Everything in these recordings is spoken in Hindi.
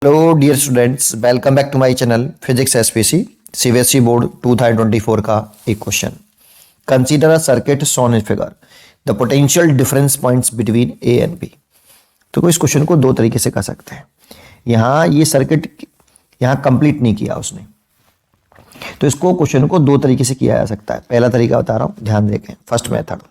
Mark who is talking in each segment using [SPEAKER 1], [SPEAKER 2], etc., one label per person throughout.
[SPEAKER 1] Hello dear students, welcome back to my channel physics SPC CBSE board 2024 का एक question. Consider a circuit shown in figure, the potential difference points between A and B. तो इस क्वेश्चन को दो तरीके से कर सकते हैं। यहाँ ये सर्किट यहाँ कंप्लीट नहीं किया उसने, तो इसको क्वेश्चन को दो तरीके से किया जा सकता है। पहला तरीका बता रहा हूँ, ध्यान देखें। फर्स्ट मेथड,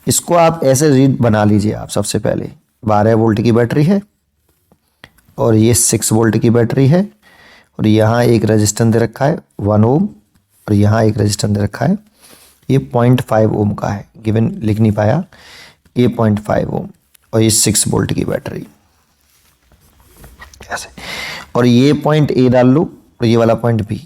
[SPEAKER 1] इसको आप ऐसे रीड बना लीजिए। आप सबसे पहले 12 वोल्ट की बैटरी है और ये 6 वोल्ट की बैटरी है और यहाँ एक रेजिस्टेंस दे रखा है 1 ओम और यहाँ एक रेजिस्टेंस दे रखा है, ये 0.5 ओम का है, गिवन लिख नहीं पाया, ये 0.5 ओम और ये 6 वोल्ट की बैटरी ऐसे, और ये पॉइंट ए डाल लो और ये वाला पॉइंट बी।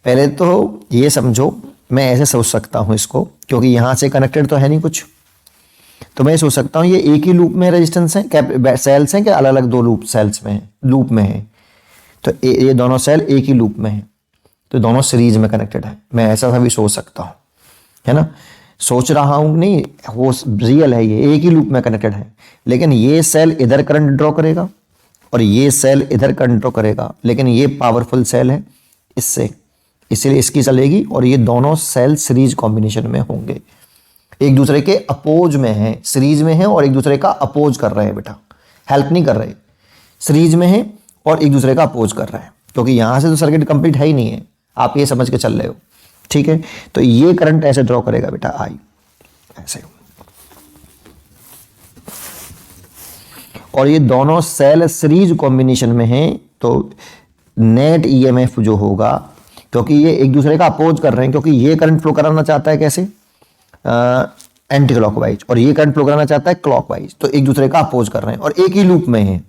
[SPEAKER 1] पहले तो ये समझो, मैं ऐसे सोच सकता हूँ इसको, क्योंकि यहाँ से कनेक्टेड तो है नहीं कुछ, तो मैं सोच सकता हूँ ये एक ही लूप में रेजिस्टेंस है, क्या सेल्स हैं क्या अलग अलग दो लूप सेल्स में है, लूप में है, तो ये दोनों सेल एक ही लूप में है, तो दोनों सीरीज में कनेक्टेड है। मैं ऐसा भी सोच सकता हूँ, है ना। सोच रहा हूँ नहीं, वो रियल है, ये एक ही लूप में कनेक्टेड है। लेकिन ये सेल इधर करंट ड्रॉ करेगा और ये सेल इधर करंट ड्रॉ करेगा, लेकिन ये पावरफुल सेल है इससे, इसलिए इसकी चलेगी, और ये दोनों सेल सीरीज कॉम्बिनेशन में होंगे, एक दूसरे के अपोज में है, सीरीज में है और एक दूसरे का अपोज कर रहे हैं बेटा, हेल्प नहीं कर रहे, सीरीज में है और एक दूसरे का अपोज कर रहे हैं, क्योंकि यहां से तो सर्किट कंप्लीट है ही नहीं है, आप ये समझ के चल रहे हो, ठीक है। तो ये करंट ऐसे ड्रॉ करेगा बेटा, आई ऐसे, और ये दोनों सेल सीरीज कॉम्बिनेशन में है, तो नेट ईएमएफ जो होगा, क्योंकि ये एक दूसरे का अपोज कर रहे हैं, क्योंकि ये करंट फ्लो कराना चाहता है कैसे, एंटी क्लॉकवाइज, और ये करंट फ्लो कराना चाहता है क्लॉकवाइज, तो एक दूसरे का अपोज कर रहे हैं और एक ही लूप में है,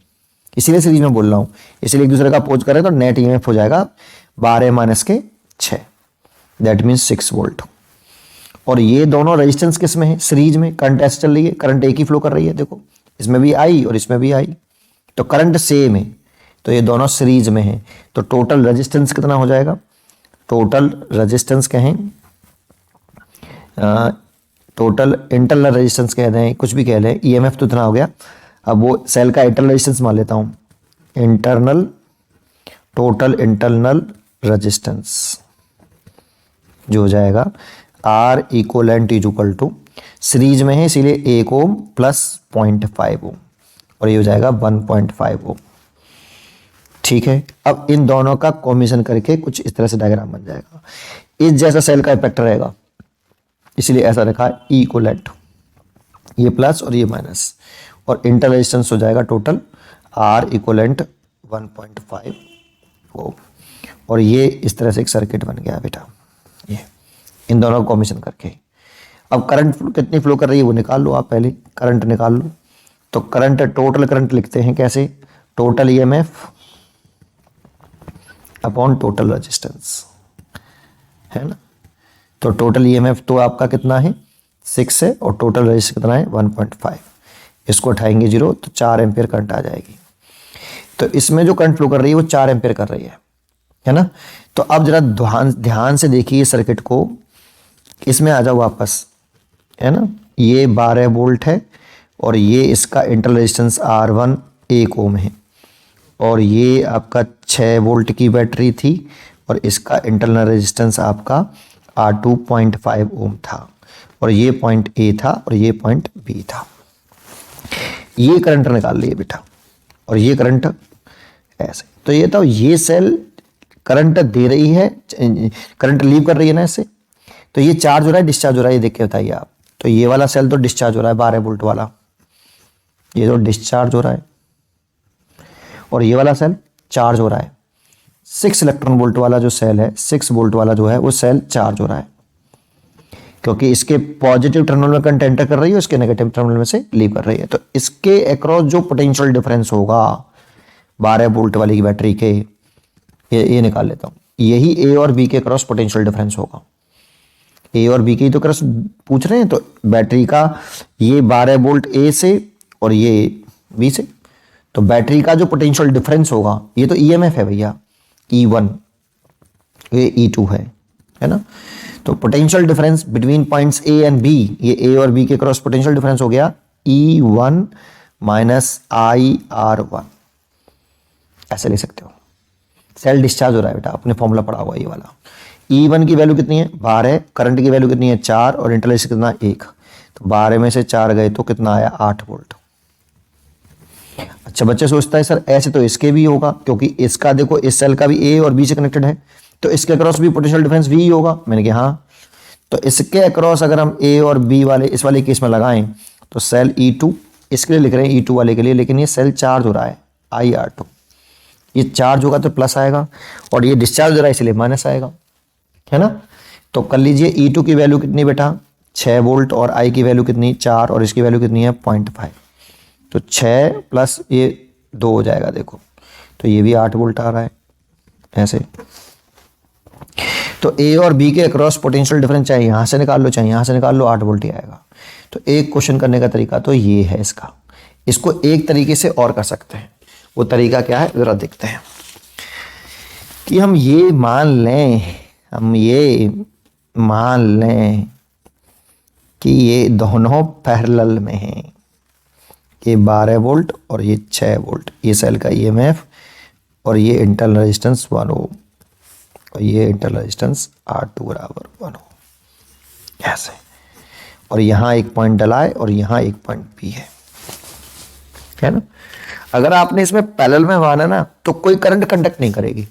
[SPEAKER 1] इसीलिए सीरीज में बोल रहा हूं, इसलिए एक दूसरे का अपोज कर रहे हैं, तो नेट ईएमएफ हो जाएगा 12-6, दैट मीन्स 6 वोल्ट। और ये दोनों रेजिस्टेंस किस में है, सीरीज में, करंट ऐसे चल रही है, करंट एक ही फ्लो कर रही है, देखो इसमें भी आई और इसमें भी आई, तो करंट सेम है, तो ये दोनों सीरीज में है, तो टोटल रेजिस्टेंस कितना हो जाएगा, टोटल रेजिस्टेंस कहें, टोटल इंटरनल रेजिस्टेंस कह दें, कुछ भी कह लें, ईएमएफ तो इतना हो गया। अब वो सेल का इंटरनल रेजिस्टेंस मान लेता हूँ, इंटरनल, टोटल इंटरनल रेजिस्टेंस जो हो जाएगा R equivalent is equal to, series में है इसीलिए 1 ओम प्लस 0.5 ओम, और ये हो जाएगा 1.5 ओम, ठीक है। अब इन दोनों का कॉम्बिनेशन करके कुछ इस तरह से डायग्राम बन जाएगा, इस जैसा सेल का इफेक्ट रहेगा, इसलिए ऐसा रखा है ई इक्वलेंट, ये प्लस और ये माइनस, और इंटर रेजिस्टेंस हो जाएगा टोटल R इक्वलेंट 1.5 ओम, और ये इस तरह से एक सर्किट बन गया बेटा, ये इन दोनों का कॉम्बिनेशन करके। अब करंट कितनी फ्लो कर रही है वो निकाल लो, आप पहले करंट निकाल लो। तो करंट, टोटल करंट लिखते हैं कैसे, total EMF upon total resistance, है ना। तो टोटल ईएमएफ तो आपका कितना है 6 है, और टोटल रेजिस्टेंस कितना है 1.5, इसको उठाएंगे 0 तो 4 एम्पियर करंट आ जाएगी। तो इसमें जो करंट फ्लो कर रही है वो 4 एम्पियर कर रही है ना। तो अब जरा ध्यान से देखिए सर्किट को, इसमें आ जाओ वापस, है ना। ये 12 वोल्ट है और ये इसका इंटरनल रेजिस्टेंस R1 1 ओम है, और ये आपका 6 वोल्ट की बैटरी थी और इसका इंटरनल रेजिस्टेंस आपका R2 0.5 ओम था, और ये पॉइंट ए था और ये पॉइंट बी था। ये करंट निकाल लिए बेटा, और ये करंट ऐसे, तो ये तो ये सेल करंट दे रही है, करंट लीव कर रही है ना इससे, तो ये चार्ज हो रहा है डिस्चार्ज हो रहा है, ये देख के बताइए आप। तो ये वाला सेल तो डिस्चार्ज हो रहा है 12 वोल्ट वाला, ये तो डिस्चार्ज हो रहा है, और ये वाला सेल चार्ज हो रहा है। 6 इलेक्ट्रॉन वोल्ट वाला जो सेल है, 6 वोल्ट वाला जो है वो सेल चार्ज हो रहा है, क्योंकि इसके पॉजिटिव टर्मिनल में करंट एंटर कर रही है, इसके नेगेटिव टर्मिनल में से लीव कर रही है। तो इसके अक्रॉस जो पोटेंशियल डिफरेंस होगा 12 वोल्ट वाली की बैटरी के, ये निकाल लेता हूँ, यही ए और बी के क्रॉस पोटेंशियल डिफरेंस होगा। ए और बी की तो क्रॉस पूछ रहे हैं, तो बैटरी का ये 12 वोल्ट ए से और ये बी से, तो बैटरी का जो पोटेंशियल डिफरेंस होगा, ये तो ईएमएफ है भैया, E1, ये E2 है ना। तो potential difference between points A and B, ये ए और बी के क्रॉस पोटेंशियल डिफरेंस हो गया E1 माइनस IR1, ऐसे लिख सकते हो। सेल डिस्चार्ज हो रहा है बेटा, आपने फॉर्मूला पढ़ा हुआ ये वाला। E1 की वैल्यू कितनी है 12, करंट की वैल्यू कितनी है 4 और इंटरनल रेजिस्टेंस कितना 1, तो 12 में से 4 गए तो कितना आया 8 वोल्ट। अच्छा बच्चे सोचता है सर ऐसे तो इसके भी होगा, क्योंकि इसका देखो इस सेल का भी ए और बी से कनेक्टेड है, तो इसके अक्रॉस भी पोटेंशियल डिफरेंस V होगा। मैंने कहा हाँ, तो इसके अक्रॉस अगर हम ए और बी वाले इस वाले केस में लगाएं तो सेल E2, इसके लिए लिख रहे हैं E2 वाले के लिए, लेकिन ये सेल चार्ज हो रहा है IR2, ये चार्ज होगा तो प्लस आएगा और ये डिस्चार्ज हो रहा है इसलिए माइनस आएगा, है ना। तो कर लीजिए E2 की वैल्यू कितनी बेटा 6 वोल्ट और I की वैल्यू कितनी 4 और इसकी वैल्यू कितनी है 0.5, तो 6 प्लस ये 2 हो जाएगा देखो, तो ये भी 8 वोल्ट आ रहा है ऐसे। तो ए और बी के अक्रॉस पोटेंशियल डिफरेंस चाहे यहाँ से निकाल लो चाहे यहाँ से निकाल लो, 8 वोल्ट ही आएगा। तो एक क्वेश्चन करने का तरीका तो ये है इसका। इसको एक तरीके से और कर सकते हैं, वो तरीका क्या है जरा देखते हैं। कि हम ये मान लें कि ये दोनों पैरेलल में हैं, ये 12 वोल्ट और ये 6 वोल्ट, ये सेल का EMF और ये इंटरनल रेजिस्टेंस 1 ओम और ये इंटरनल रेजिस्टेंस R2 बराबर 1 ओम ऐसे, और यहाँ एक पॉइंट डला है और यहाँ एक पॉइंट भी है ना। अगर आपने इसमें पैरेलल में माना ना तो कोई करंट कंडक्ट नहीं करेगी,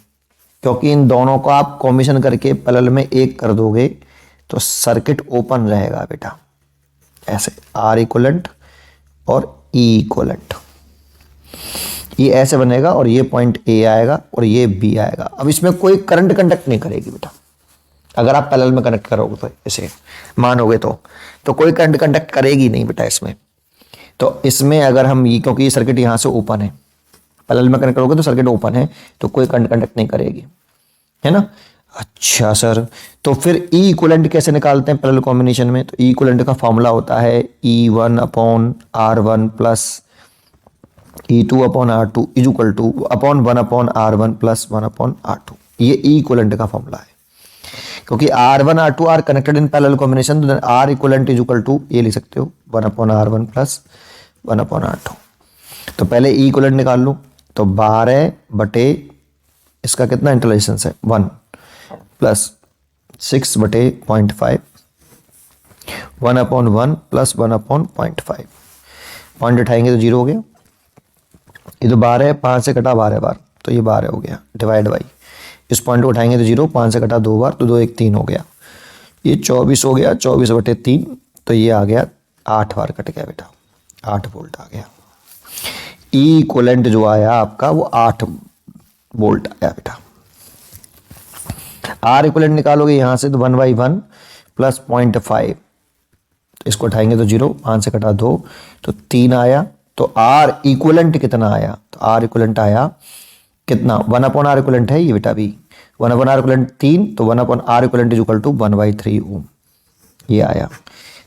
[SPEAKER 1] क्योंकि इन दोनों को आप कॉम्बिनेशन करके पैरेलल में एक कर दोगे तो सर्किट ओपन रहेगा बेटा ऐसे, R इक्विवेलेंट और E इक्विवेलेंट, ये ऐसे बनेगा और ये पॉइंट A आएगा और ये B आएगा। अब इसमें कोई करंट कंडक्ट नहीं करेगी बेटा, अगर आप पैरेलल में कनेक्ट करोगे तो इसे मानोगे तो कोई करंट कंडक्ट करेगी नहीं बेटा इसमें। तो इसमें अगर हम ये, क्योंकि ये सर्किट यहाँ से ओपन है, पैरेलल में कनेक्ट करोगे तो सर्किट ओपन है तो कोई करंट कंडक्ट नहीं करेगी, है ना। अच्छा सर, तो फिर E इक्विवेलेंट कैसे निकालते हैं पैरेलल कॉम्बिनेशन में? तो E इक्विवेलेंट का फॉर्मूला होता है E1 upon R1 plus E2 upon R2 is equal two upon 1 upon R1 plus 1 upon R2, ये E इक्विवेलेंट का फॉर्मूला है। क्योंकि R1 R2 are connected in parallel combination, तो R equivalent is equal to ये लिख सकते हो 1 upon R1 plus 1 upon R2। तो पहले E इक्विवेलेंट निकाल लो, तो 12 बटे इसका कितना इंटरनल रेजिस्टेंस है 1 प्लस 6 बटे 0.5, 1 अपॉन 1 प्लस 1 अपॉन 0.5, पॉइंट उठाएंगे तो 0 हो गया। ये तो 12 है, 5 से कटा 12 बार तो ये 12 हो गया, डिवाइड बाई इस पॉइंट को उठाएंगे तो 0, 5 से कटा 2 बार तो 2 1 3 हो गया, ये 24 हो गया, 24 बटे 3 तो ये आ गया 8 बार कट गया बेटा, 8 वोल्ट आ गया। E इक्विवेलेंट जो आया आपका वो 8 वोल्ट आया बेटा। R इक्विवेलेंट निकालोगे यहाँ से तो 1/1 प्लस 0.5, इसको उठाएंगे तो 0, 5 से कटा 2 तो 3 आया। तो R इक्विवेलेंट कितना आया? तो R इक्विवेलेंट आया कितना, 1 अपॉन R इक्विवेलेंट है ये बेटा भी, 1 अपॉन R इक्विवेलेंट 3, तो 1 upon R equivalent is equal to 1/3 ohm, ये आया।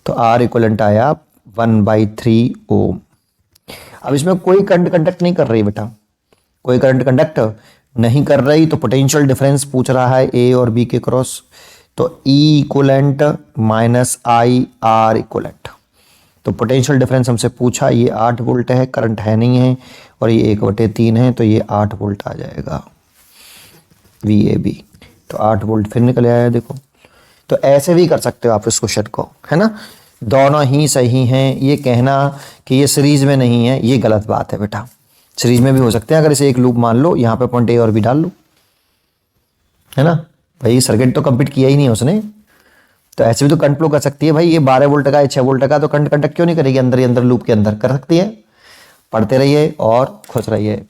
[SPEAKER 1] तो R इक्विवेलेंट आया 1/3 ओम। अब इसमें कोई करंट कंडक्ट नहीं कर रही बेटा, कोई करंट कंडक्ट नहीं कर रही, तो पोटेंशियल डिफरेंस पूछ रहा है ए और बी के क्रॉस, तो E equivalent minus IR equivalent, तो पोटेंशियल डिफरेंस हमसे पूछा, ये 8 वोल्ट है, करंट है नहीं है और ये 1/3 है, तो ये 8 वोल्ट आ जाएगा VAB, तो 8 वोल्ट फिर निकल आया देखो। तो ऐसे भी कर सकते हो आप इस क्वेश्चन को, है ना। दोनों ही सही हैं, ये कहना कि ये सीरीज में नहीं है ये गलत बात है बेटा, सीरीज में भी हो सकते हैं। अगर इसे एक लूप मान लो, यहाँ पे पॉइंट A और B डाल लो, है ना भाई, सर्किट तो कंप्लीट किया ही नहीं उसने, तो ऐसे भी तो करंट फ्लो कर सकती है भाई। ये 12 वोल्ट का है, 6 वोल्ट का, तो करंट कंडक्ट क्यों नहीं करेगी अंदर ही अंदर लूप के अंदर, कर सकती है। पढ़ते रहिए और खुश रहिए।